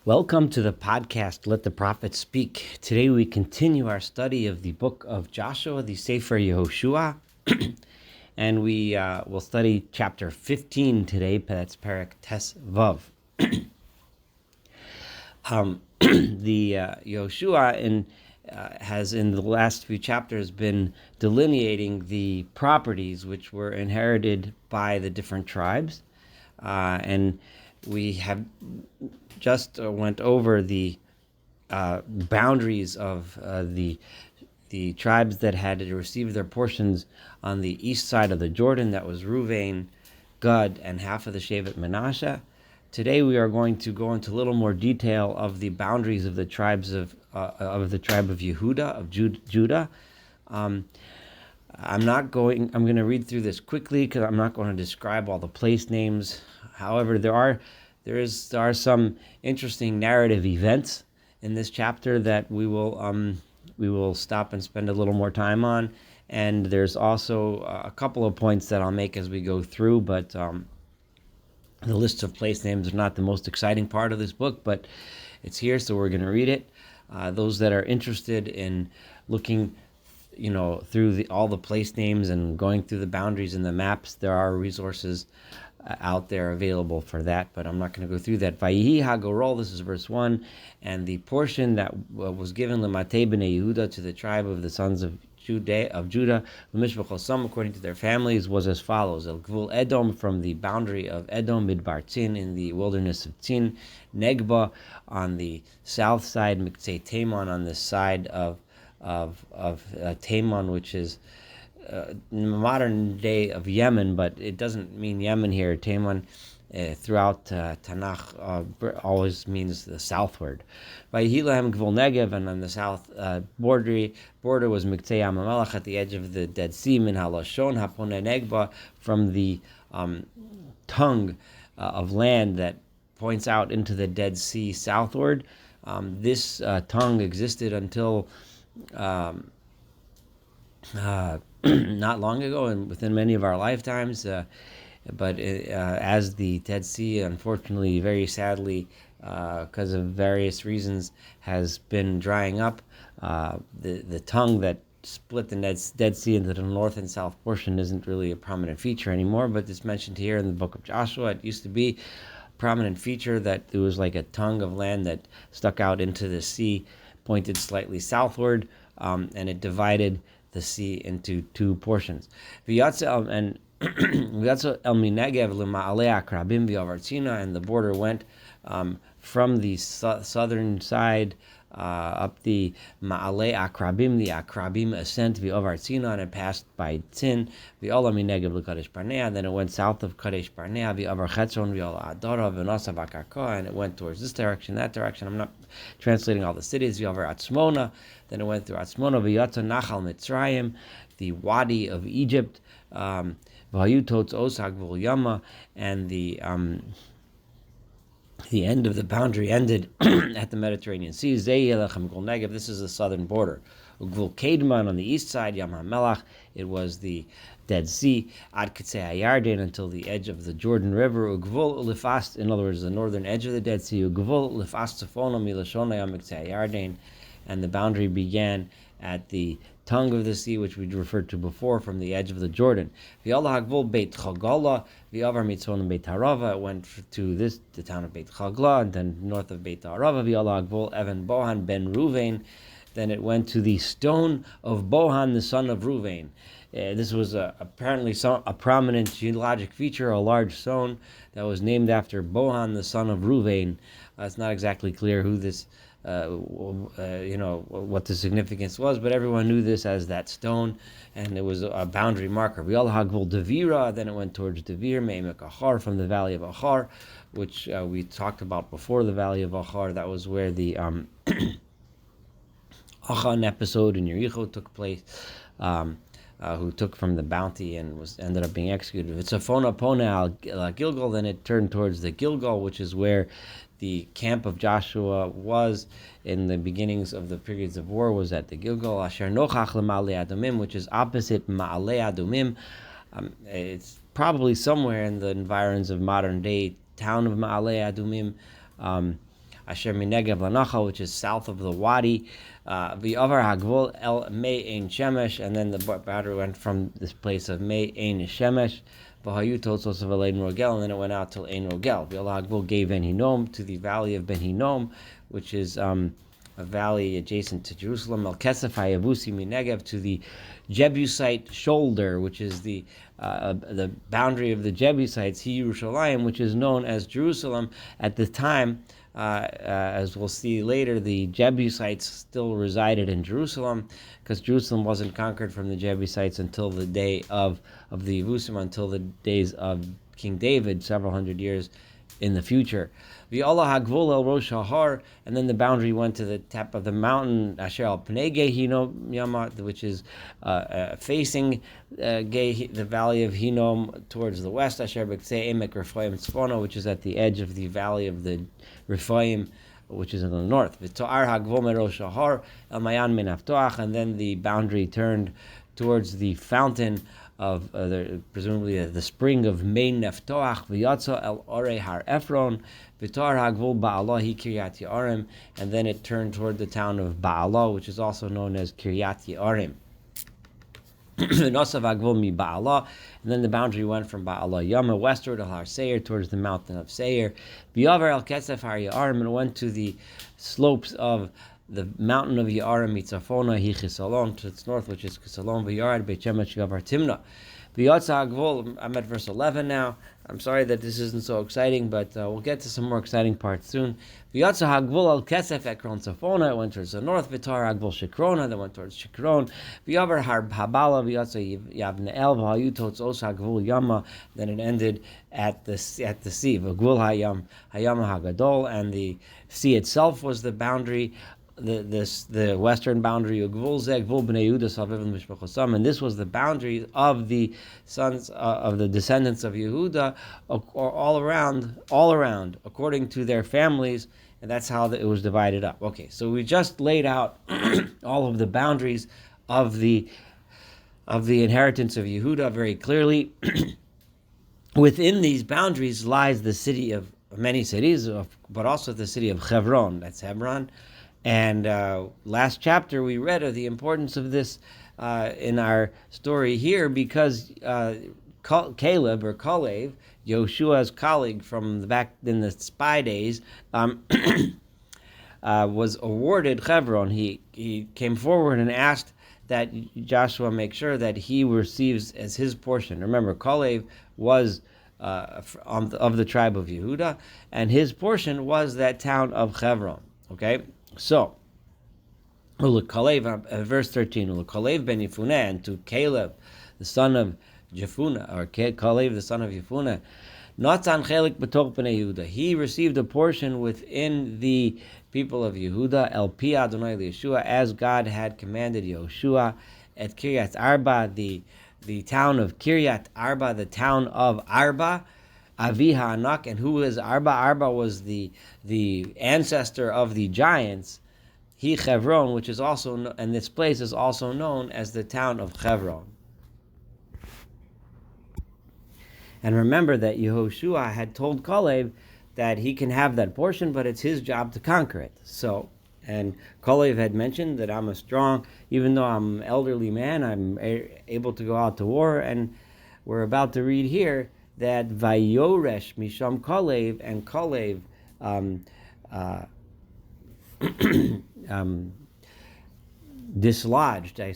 Welcome to the podcast, Let the Prophet Speak. Today we continue our study of the book of Joshua, the Sefer Yehoshua, and we will study chapter 15 today, that's Perek Tes Vav. The Yehoshua has in the last few chapters been delineating the properties which were inherited by the different tribes, and we have just went over the boundaries of the tribes that had received their portions on the east side of the Jordan. That was Ruvain, Gad, and half of the Shevet Menashe. Today we are going to go into a little more detail of the boundaries of the tribes of the tribe of Yehuda, of Judah. I'm going to read through this quickly because I'm not going to describe all the place names. However, there are some interesting narrative events in this chapter that we will stop and spend a little more time on, and there's also a couple of points that I'll make as we go through. But the list of place names are not the most exciting part of this book, but it's here, so we're going to read it. Those that are interested in looking through all the place names and going through the boundaries and the maps, there are resources out there available for that, but I'm not going to go through that. Vayihi Hagorol, this is verse 1, and the portion that was given L'matei b'nei Yehuda, to the tribe of the sons of Judah, L'mishvachosam, according to their families, was as follows: El Gvul Edom, from the boundary of Edom, Midbar Tzin, in the wilderness of Tzin, Negba on the south side, Miktzei Taimon on the side of Taimon, which is modern day of Yemen, but it doesn't mean Yemen here. Taimon throughout Tanakh always means the southward. By Hilahem Gvul Negev, and on the south border was Miktzei Amamelech, at the edge of the Dead Sea, Min Halashon Hapone Negba, from the tongue of land that points out into the Dead Sea southward. This tongue existed until not long ago, and within many of our lifetimes, but as the Dead Sea, unfortunately, very sadly, because of various reasons, has been drying up, the tongue that split the Dead Sea into the north and south portion isn't really a prominent feature anymore, but it's mentioned here in the book of Joshua. It used to be a prominent feature, that there was like a tongue of land that stuck out into the sea, pointed slightly southward, and it divided the sea into two portions. And the border went from the southern side up the Ma'alei Akrabim, the Akrabim ascent v'Ovartzina, and it passed by Tzin, v'Ola Minegev l'Kadesh Barnea, and then it went south of Kadesh Barnea, v'Ovar Chetzon, v'Ola Adara, v'Nosa v'Karka, and it went towards this direction, that direction. I'm not translating all the cities. V'Ovar Atzmona, then it went through Atzmona, v'Yatza Nachal Mitzrayim, the Wadi of Egypt, v'Hayu Totz Osag v'Yama, and the end of the boundary ended at the Mediterranean Sea. This is the southern border. Ugvul Kedman, on the east side, Yam HaMelach, it was the Dead Sea. Ad Katzei HaYarden, until the edge of the Jordan River. Ugvul Lifast, in other words, the northern edge of the Dead Sea. Ugvul Lifast Tzafona Milashona Yam Katzei HaYarden, and the boundary began at the tongue of the sea, which we referred to before, from the edge of the Jordan. V'yala hagvul Beit Chagala, v'yavar mitzon Beit Harava. It went to the town of Beit Chagla, and then north of Beit Harava. V'yala hagvul Evan Bohan ben Ruvain. Then it went to the stone of Bohan, the son of Ruvain. This was apparently a prominent geologic feature, a large stone that was named after Bohan, the son of Ruvain. It's not exactly clear who this what the significance was, but everyone knew this as that stone, and it was a boundary marker. V'yal hagvul Devira, then it went towards Devir, Me'emek Achar, from the valley of Achar, which we talked about before. The valley of Achar, that was where the Achan episode in Yericho took place, who took from the bounty and ended up being executed. If it's a Fona Pona al Gilgal, then it turned towards the Gilgal, which is where the camp of Joshua was in the beginnings of the periods of war, was at the Gilgal. Asher nochach leMa'alei Adumim, which is opposite Ma'alei Adumim. It's probably somewhere in the environs of modern day town of Ma'alei Adumim. asher minegev lanacha, which is south of the wadi. V'avar hagvul el mei ein shemesh, and then the boundary went from this place of mei ein shemesh. V'hayu totzos of ein rogel, and then it went out till ein rogel. V'al hagvul gave Ben Hinnom to the valley of Ben Hinnom, which is a valley adjacent to Jerusalem. El Kesef hayavusi minegev, to the Jebusite shoulder, which is the boundary of the Jebusites, He Yerushalayim, which is known as Jerusalem. At the time, as we'll see later, the Jebusites still resided in Jerusalem, because Jerusalem wasn't conquered from the Jebusites until the day of the Yevusim, until the days of King David, several hundred years in the future. V'Allah hagvul el rosh hahar, and then the boundary went to the top of the mountain, Asher al pnei Hinnom Yama, which is facing the valley of Hinnom towards the west, Asher b'ktzei emek Rephaim tzfona, which is at the edge of the valley of the Rephaim, which is in the north. V'to'ar hagvul me rosh hahar el mayan min haftoach, and then the boundary turned towards the fountain of presumably the spring of Mein Neftoach, V'yatza el Orei Har Ephron, V'tar Hagvul Ba'alah Hi Kiryat Ye'arim, and then it turned toward the town of Ba'alah, which is also known as Kiryat Ye'arim. V'nosav Hagvul Mi Ba'alah, and then the boundary went from Ba'alah Yama westward al Har Seir, towards the mountain of Seir. V'yavar el Kesef Har Ye'arim, and went to the slopes of the mountain of Ye'arim mitzafona hi Chisalon, to its north, which is Chisalon, v'yard Beit Shemesh gavar Timna. V'yatza hagvul, I'm at verse 11 now. I'm sorry that this isn't so exciting, but we'll get to some more exciting parts soon. V'yatza hagvul al kesef ekron tzafona, it went towards the north. V'tar hagvul shikrona, that went towards Shikron. V'yavar har habala, v'yatza yavneel, v'hayu totzos hagvul yama, then it ended at the sea. V'gvul hayam hagadol, and the sea itself was the boundary, the western boundary of Gvul Zeg, Gvul Bnei Yehuda Salvivim Mishpachosam, and this was the boundary of the sons of the descendants of Yehuda, all around, according to their families, and that's how it was divided up. Okay, so we just laid out all of the boundaries of the inheritance of Yehuda very clearly. Within these boundaries lies the city of many cities, but also the city of Hebron. That's Hebron. And last chapter we read of the importance of this in our story here, because Caleb, or Kalev, Yoshua's colleague from back in the spy days, was awarded Hebron. He came forward and asked that Joshua make sure that he receives as his portion. Remember, Kalev was of the tribe of Yehuda, and his portion was that town of Hebron. Okay? So, verse 13, Kalev ben Yefuneh, and to Caleb, the son of Jephuneh, or Kalev, the son of Yefuneh, Natan chelik b'toch b'nei Yehuda, he received a portion within the people of Yehuda, El pi Adonai Yeshua, as God had commanded Yoshua, at Kiryat Arba, the town of Kiryat Arba, the town of Arba, Avi Ha'anak. And who is Arba? Arba was the ancestor of the giants. He Hebron, which is also, and this place is also known as the town of Hebron. And remember that Yehoshua had told Kalev that he can have that portion, but it's his job to conquer it. So, and Kalev had mentioned that I'm even though I'm an elderly man, I'm able to go out to war. And we're about to read here that Vayoresh Misham Kalev, and Kalev dislodged, I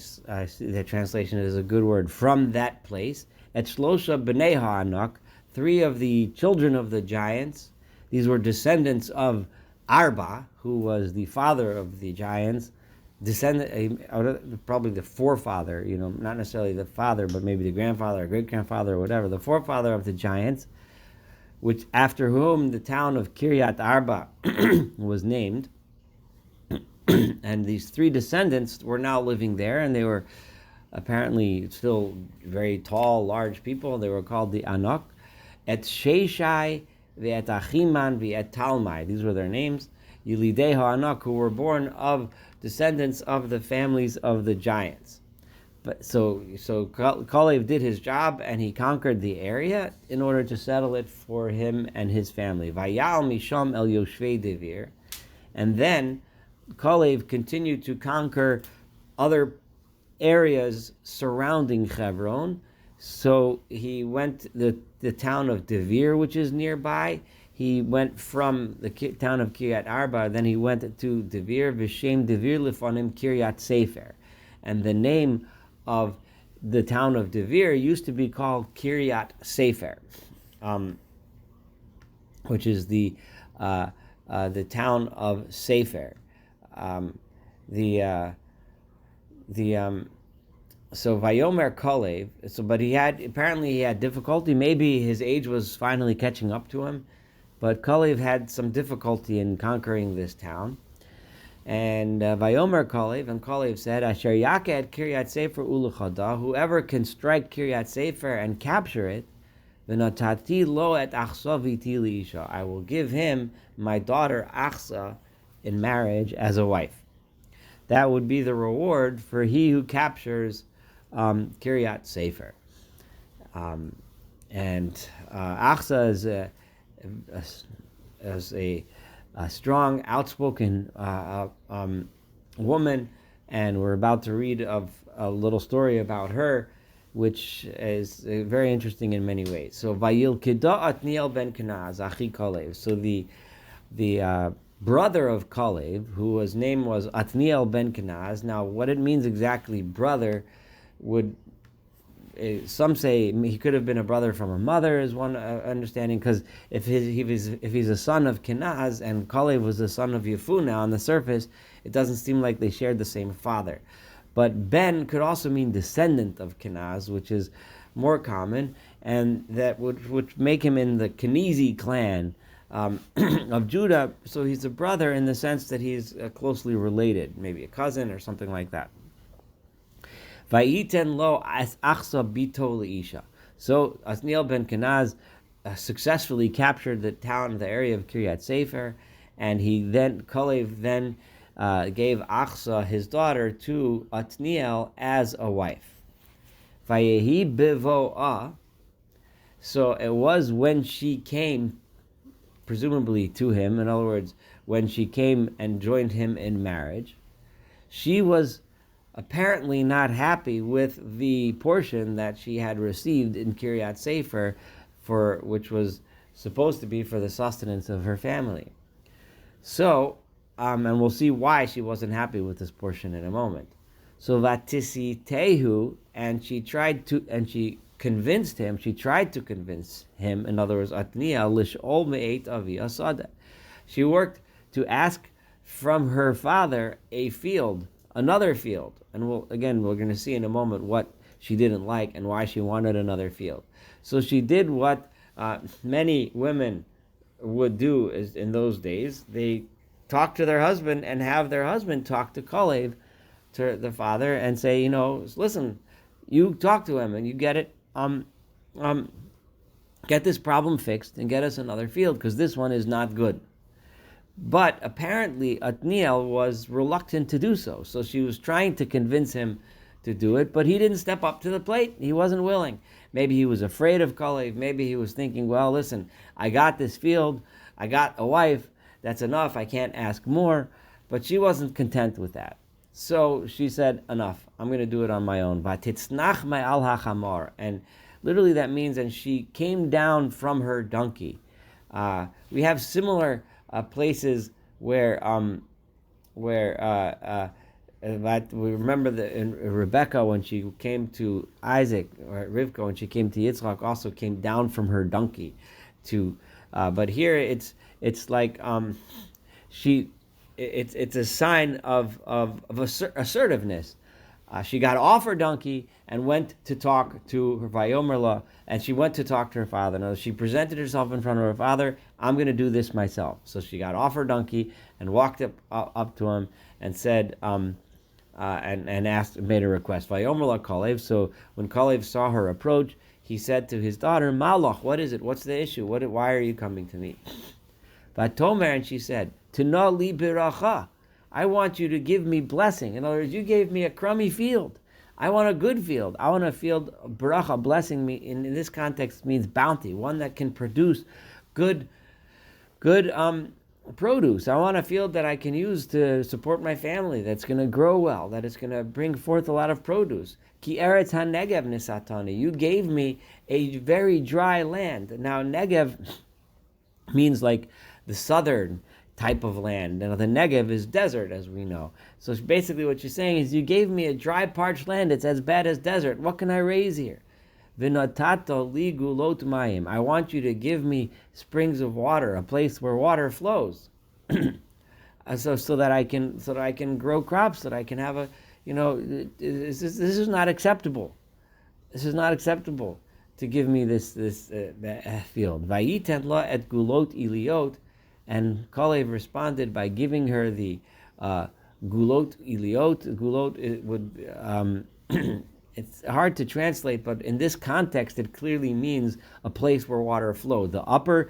see that translation is a good word, from that place, at Shlosha B'nei Ha'anak, 3 of the children of the giants. These were descendants of Arba, who was the father of the giants, probably the forefather, not necessarily the father, but maybe the grandfather or great-grandfather or whatever, the forefather of the giants, which after whom the town of Kiryat Arba was named. And these 3 descendants were now living there, and they were apparently still very tall, large people. They were called the Anak. Et Sheshai ve'et Achiman ve'et Talmai. These were their names. Yilidei Ha'anak, who were born of descendants of the families of the giants. But so Kalev did his job, and he conquered the area in order to settle it for him and his family. Vayal Misham el Yoshvei Devir. And then Kalev continued to conquer other areas surrounding Hebron. So he went the town of Devir, which is nearby. He went from the town of Kiryat Arba, then he went to Devir, Vishem Devir Lifonim Kiryat Sefer. And the name of the town of Devir used to be called Kiryat Sefer, which is the town of Sefer. So Vayomer Kalev. But he had difficulty. Maybe his age was finally catching up to him, but Kalev had some difficulty in conquering this town. And Vayomer Kalev, and Kalev said, Asher Yaked Kiryat Sefer Ulachada, whoever can strike Kiryat Sefer and capture it, V'natati lo et Achsah v'iti li'isha, I will give him my daughter Achsah in marriage as a wife. That would be the reward for he who captures Kiryat Sefer. And Achsah is a strong, outspoken woman, and we're about to read of a little story about her, which is very interesting in many ways. So Vayil Kida Otniel ben Kenaz, Achi Kalev. So the brother of Kalev, whose name was Otniel ben Kenaz. Now, what it means exactly, brother, some say he could have been a brother from a mother, is one understanding, because if he's a son of Kenaz and Kalev was the son of Yefunah, on the surface, it doesn't seem like they shared the same father. But Ben could also mean descendant of Kenaz, which is more common, and that would make him in the Kenizi clan of Judah. So he's a brother in the sense that he's closely related, maybe a cousin or something like that. Vayiten lo Achsah bito leisha. So Otniel ben Kenaz successfully captured the area of Kiryat Sefer, and Kalev then gave Achsah, his daughter, to Otniel as a wife. Vayehi bevoah. So it was when she came, presumably to him, in other words, when she came and joined him in marriage, she was apparently not happy with the portion that she had received in Kiryat Sefer, which was supposed to be for the sustenance of her family. So, and we'll see why she wasn't happy with this portion in a moment. So Vatisi Tehu, and she tried to convince him, in other words, Otniel, Lish'ol Me'et Avi Asada. She worked to ask from her father another field. And we're going to see in a moment what she didn't like and why she wanted another field. So she did what many women would do in those days. They talk to their husband and have their husband talk to Kalev, to the father, and say, listen, you talk to him and you get it, get this problem fixed and get us another field, because this one is not good. But apparently Otniel was reluctant to do so. So she was trying to convince him to do it, but he didn't step up to the plate. He wasn't willing. Maybe he was afraid of Kalev. Maybe he was thinking, well, listen, I got this field, I got a wife, that's enough, I can't ask more. But she wasn't content with that. So she said, enough, I'm going to do it on my own. Vatitznach ma'al hachamor. And literally that means, and she came down from her donkey. We have similar places where we remember in Rebecca, when she came to Isaac, or Rivka, when she came to Yitzchak, also came down from her donkey but here it's like it's a sign of assertiveness. She got off her donkey and went to talk to her Vayomerla, and she went to talk to her father. Now, she presented herself in front of her father. I'm going to do this myself. So she got off her donkey and walked up to him and said, and made a request. Vayomerla Kalev. So when Kalev saw her approach, he said to his daughter, Malach, what is it? What's the issue? Why are you coming to me? Vatomer, and she said, Tana li biracha. I want you to give me blessing. In other words, you gave me a crummy field. I want a good field. I want a field, baracha, blessing me, in this context means bounty, one that can produce good produce. I want a field that I can use to support my family, that's going to grow well, that is going to bring forth a lot of produce. Ki eretz ha-negev nisatani. You gave me a very dry land. Now, Negev means like the southern type of land. Now, the Negev is desert, as we know. So basically what you're saying is, you gave me a dry, parched land. It's as bad as desert. What can I raise here? V'natato li gulot mayim. I want you to give me springs of water, a place where water flows, so that I can grow crops, that I can have a, this is not acceptable. This is not acceptable to give me this field. Vayiten la et gulot iliot, and Kalev responded by giving her the gulot iliot. Gulot, it would. It's hard to translate, but in this context, it clearly means a place where water flowed. The upper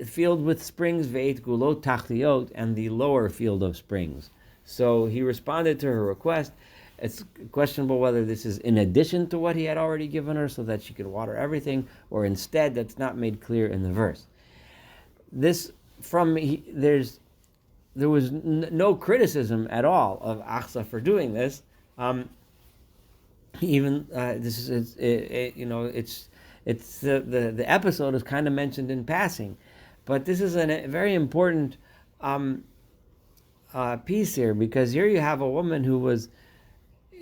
field with springs, veit gulot tachliot, and the lower field of springs. So he responded to her request. It's questionable whether this is in addition to what he had already given her, so that she could water everything, or instead. That's not made clear in the verse. There was no criticism at all of Achsah for doing this. Even this is it's the episode is kind of mentioned in passing, but this is a very important piece here, because here you have a woman who was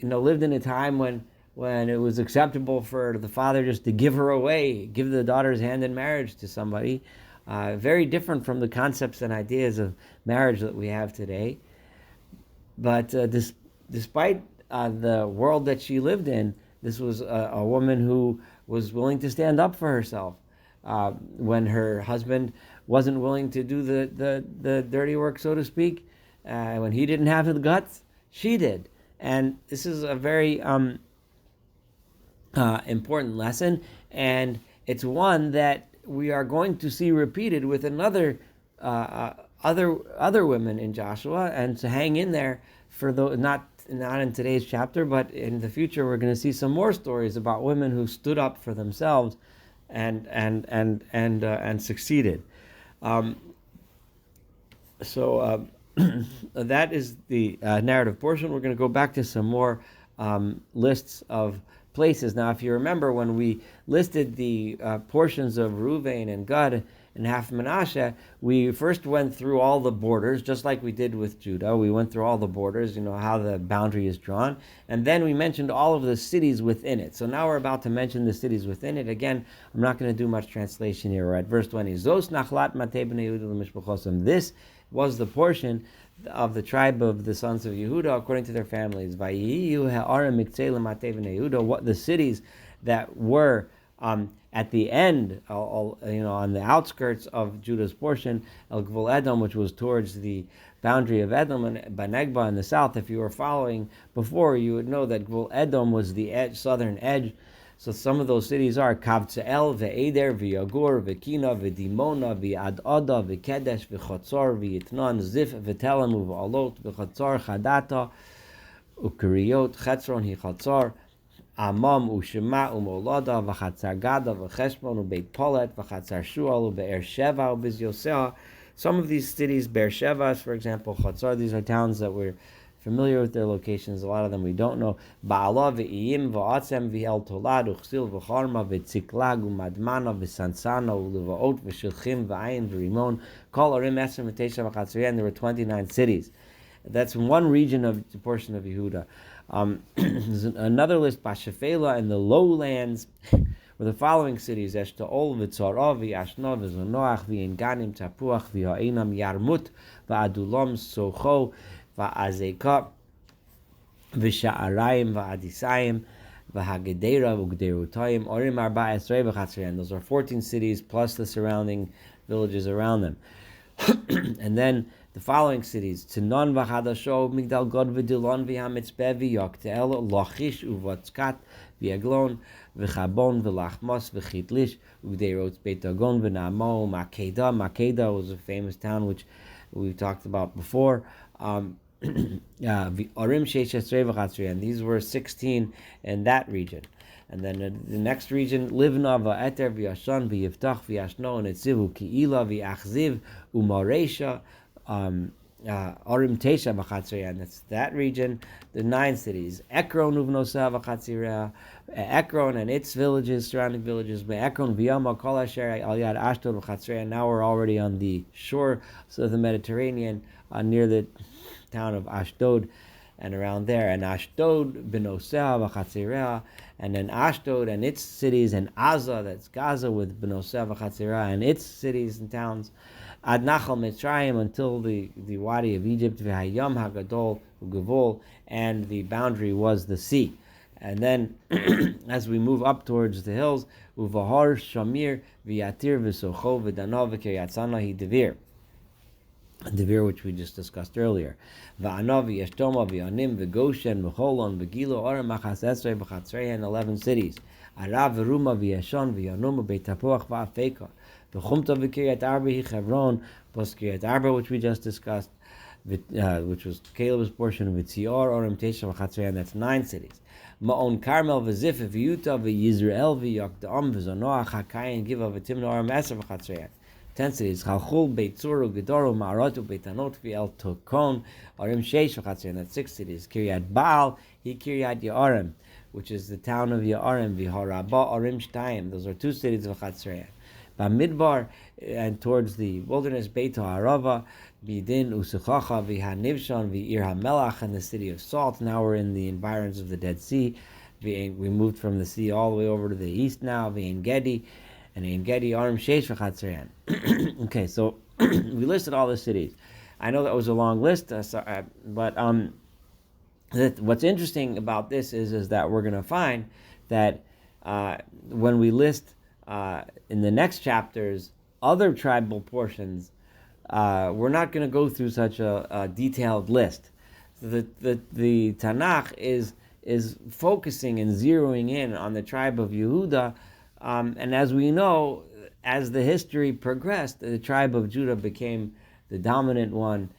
lived in a time when it was acceptable for the father just to give her away, give the daughter's hand in marriage to somebody. Very different from the concepts and ideas of marriage that we have today. But despite the world that she lived in, this was a woman who was willing to stand up for herself. When her husband wasn't willing to do the dirty work, so to speak, when he didn't have the guts, she did. And this is a very important lesson, and it's one that we are going to see repeated with other women in Joshua, and to hang in there for not in today's chapter, but in the future, we're going to see some more stories about women who stood up for themselves and succeeded. So that is the narrative portion. We're going to go back to some more lists of places. Now, if you remember, when we listed the portions of Reuven and Gad and half Manasseh, we first went through all the borders, just like we did with Judah. We went through all the borders, how the boundary is drawn, and then we mentioned all of the cities within it. So now we're about to mention the cities within it. Again, I'm not going to do much translation here. We're at verse 20. Zos nachlat matei bnei Yehuda l'mishpachosim. This was the portion of the tribe of the sons of Yehuda according to their families. Vayiyu ha'arim miktzei l'matei bnei Yehuda. What the cities that were at the end, on the outskirts of Judah's portion, El Gvul Edom, which was towards the boundary of Edom, and Banegba in the south. If you were following before, you would know that Gvul Edom was the southern edge. So some of those cities are Kavtzel, Ve'eder, Ve'yagur, Ve'kina, Ve'dimona, Ve'adada, Ve'kedesh, Ve'chotzor, Ve'yitnan, Zif, Ve'telem, U'va'alot, Ve'chotzor, Chadata, Ukariot, Chetzron, Hichotzor, Amam, Ushema, Umolada, V'chatzar Gada, V'cheshmon, U'beit Polet, V'chatzar Shual, U'be'er Sheva, U'biz Yosea. Some of these cities, Be'er Sheva, for example, Chatzar, these are towns that we're familiar with their locations. A lot of them we don't know. Ba'ala, V'iyim, V'atzem, V'el Tolad, U'chsil, V'charma, V'tziklag, U'madmana, V'sansana, U'leva'ot, V'shilchim, V'ayin, V'rimon, Kol Arim, Esrim, V'tesha, V'chatzariah, and there were 29 cities. That's one region of the portion of Yehuda. There's another list, Bashafela, and the lowlands, were the following cities: Eshtaol, V'tzara, V'yashna, V'zonoach, V'yin Ganim, Tapuach, V'ha'inam, Yarmut, V'adulam, Socho, V'azeka, V'sha'arayim, V'adisayim, V'hagedera, V'gderutayim, Orim Arba Esrei, V'chatzriyan. Those are 14 cities plus the surrounding villages around them. And then the following cities: Tzinon, V'chadasho, Migdal Gad, V'dilon, V'hamitzpeh, V'yokte'el, Lachish, U'vatzkat, V'yaglon, V'chabon, V'lachmos, V'chitlish, U'gderot, Beit Dagon, V'namo, Makeda. Makeda was a famous town which we talked about before. Arim Sheish Esrei V'chatzriyan. These were 16 in that region. And then the next region, Livna, V'eter, V'yashan, V'yiftach, V'yashno, and Etzivu, Ki'ila, V'achziv, U'maresha, Orim Tesha v'chatzreya, and that's that region, the 9 cities. Ekron uvnosa v'chatzreya, Ekron and its villages, surrounding villages. Ekron v'yama kol asher al yad Ashdod v'chatzreya. Now we're already on the shore of the Mediterranean, near the town of Ashdod and around there. And Ashdod b'nosea v'chatzreya, and then Ashdod and its cities, and Achsah, that's Gaza, with b'nosea v'chatzreya and its cities and towns. Ad Nachal Mitzrayim, until the Wadi of Egypt, V'hayam Hagadol Ugavol, and the boundary was the sea. And then, as we move up towards the hills, Uvahar Shamir V'yatir V'socho V'danov V'kiryat Sanahi Devir. Devir, which we just discussed earlier. V'anav V'yashtoma V'yanim V'goshen V'cholon V'gilo Orem Machas Esrei V'chatzrei, and 11 cities. Arav V'ruma V'yashon V'yanum V'beitapuach V'afeka. The Chumta v'Kiryat Arba Hebron plus Kiryat Arba, which we just discussed, which was Caleb's portion of Vitzior, Orem Tesha v'Chatzreya, and that's 9 cities. Ma'on Carmel v'Zif v'Yuta v'Yisrael v'Yokda'am v'Zonoach HaKayin Giva v'Timna Orem Eser v'Chatzreya. 10 cities. Chalchul, Beit Tzur, Gedoru, Ma'arotu, Beit Anot, V'El Tokon, Orem Sheish v'Chatzreya, and that's 6 cities. Kiryat Baal, Kiryat Ye'orem, which is the town of Ye'orem, V'Haraba, Orem Shtayim. Those are 2 cities of Chatzreya. Midbar, and towards the wilderness, Beit Ha'arava, Bidin Usuchacha, V'Hanivshon, V'Ir HaMelach, and the city of salt. Now we're in the environs of the Dead Sea. We moved from the sea all the way over to the east now. V'Ein Gedi, and Ein Gedi Arim Sheish v'Chatzreyan. Okay, so we listed all the cities. I know that was a long list, but what's interesting about this is that we're going to find that when we list in the next chapters other tribal portions, we're not going to go through such a detailed list. The Tanakh is focusing and zeroing in on the tribe of Yehuda, and as we know, as the history progressed, the tribe of Judah became the dominant one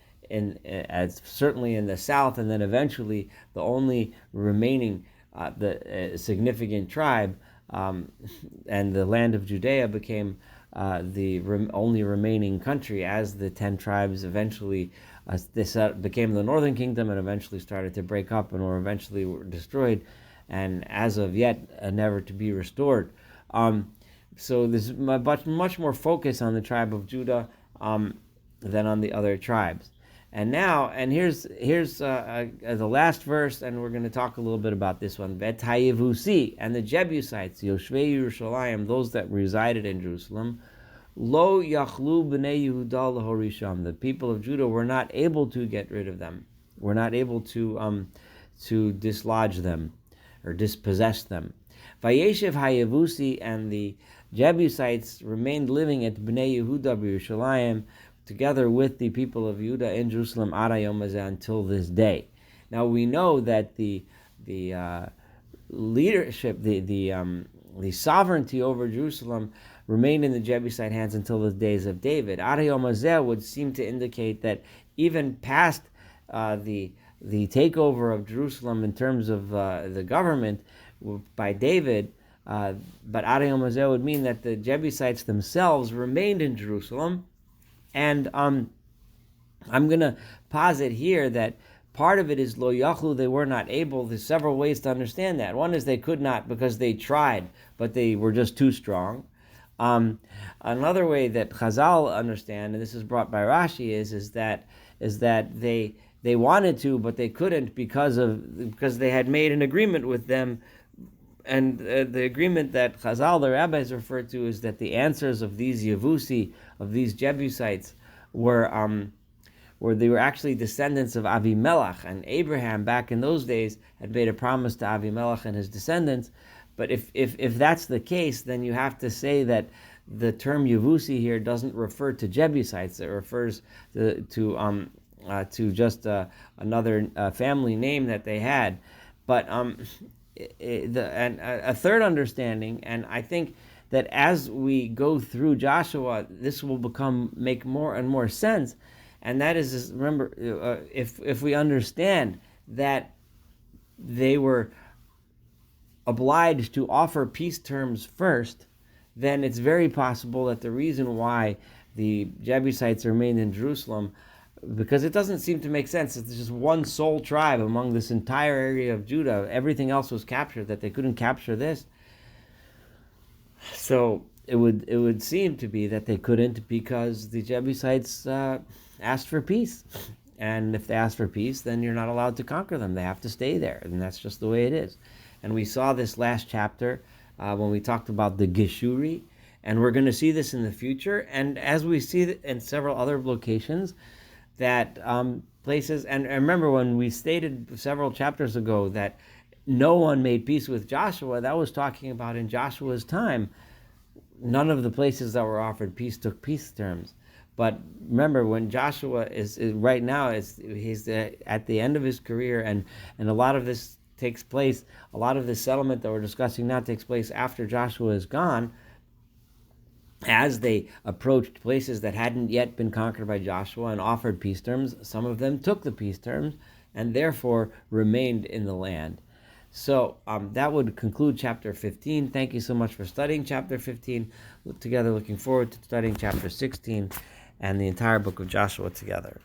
certainly in the south, and then eventually the only remaining significant tribe. And the land of Judea became the only remaining country, as the 10 tribes eventually became the northern kingdom and eventually started to break up and were eventually destroyed, and as of yet never to be restored. So there's much more focus on the tribe of Judah than on the other tribes. And here's the last verse, and we're going to talk a little bit about this one. Vet Hayevusi, and the Jebusites, Yoshvei Yerushalayim, those that resided in Jerusalem, Lo Yachlu B'nei Yehuda L'Horisham, the people of Judah were not able to get rid of them, were not able to dislodge them or dispossess them. Vayeshev Hayevusi, and the Jebusites remained living at B'nei Yehuda B'Yerushalayim, together with the people of Judah in Jerusalem, Ad Hayom Hazeh, until this day. Now we know that the leadership, the sovereignty over Jerusalem remained in the Jebusite hands until the days of David. Ad Hayom Hazeh would seem to indicate that even past the takeover of Jerusalem in terms of the government by David, but Ad Hayom Hazeh would mean that the Jebusites themselves remained in Jerusalem. And I'm going to posit here that part of it is lo yachlu, they were not able. There's several ways to understand that. One is they could not because they tried, but they were just too strong. Another way that Chazal understand, and this is brought by Rashi, is that they wanted to, but they couldn't because they had made an agreement with them. And the agreement that Chazal, the rabbis, refer to is that the answers of these Yevusi, of these Jebusites, were they were actually descendants of Avimelech, and Abraham back in those days had made a promise to Avimelech and his descendants. But if that's the case, then you have to say that the term Yevusi here doesn't refer to Jebusites; it refers to just another family name that they had. But a third understanding, and I think that as we go through Joshua, this will make more and more sense, and that is remember, if we understand that they were obliged to offer peace terms first, then it's very possible that the reason why the Jebusites remained in Jerusalem because it doesn't seem to make sense. It's just one sole tribe among this entire area of Judah. Everything else was captured, that they couldn't capture this. So it would seem to be that they couldn't because the Jebusites asked for peace. And if they ask for peace, then you're not allowed to conquer them. They have to stay there, and that's just the way it is. And we saw this last chapter when we talked about the Geshuri, and we're going to see this in the future. And as we see in several other locations, that places, and remember when we stated several chapters ago that no one made peace with Joshua, that was talking about in Joshua's time. None of the places that were offered peace took peace terms. But remember, when Joshua is right now, he's at the end of his career, and a lot of this takes place, a lot of this settlement that we're discussing now takes place after Joshua is gone, as they approached places that hadn't yet been conquered by Joshua and offered peace terms. Some of them took the peace terms and therefore remained in the land. So that would conclude chapter 15. Thank you so much for studying chapter 15 together. Looking forward to studying chapter 16 and the entire book of Joshua together.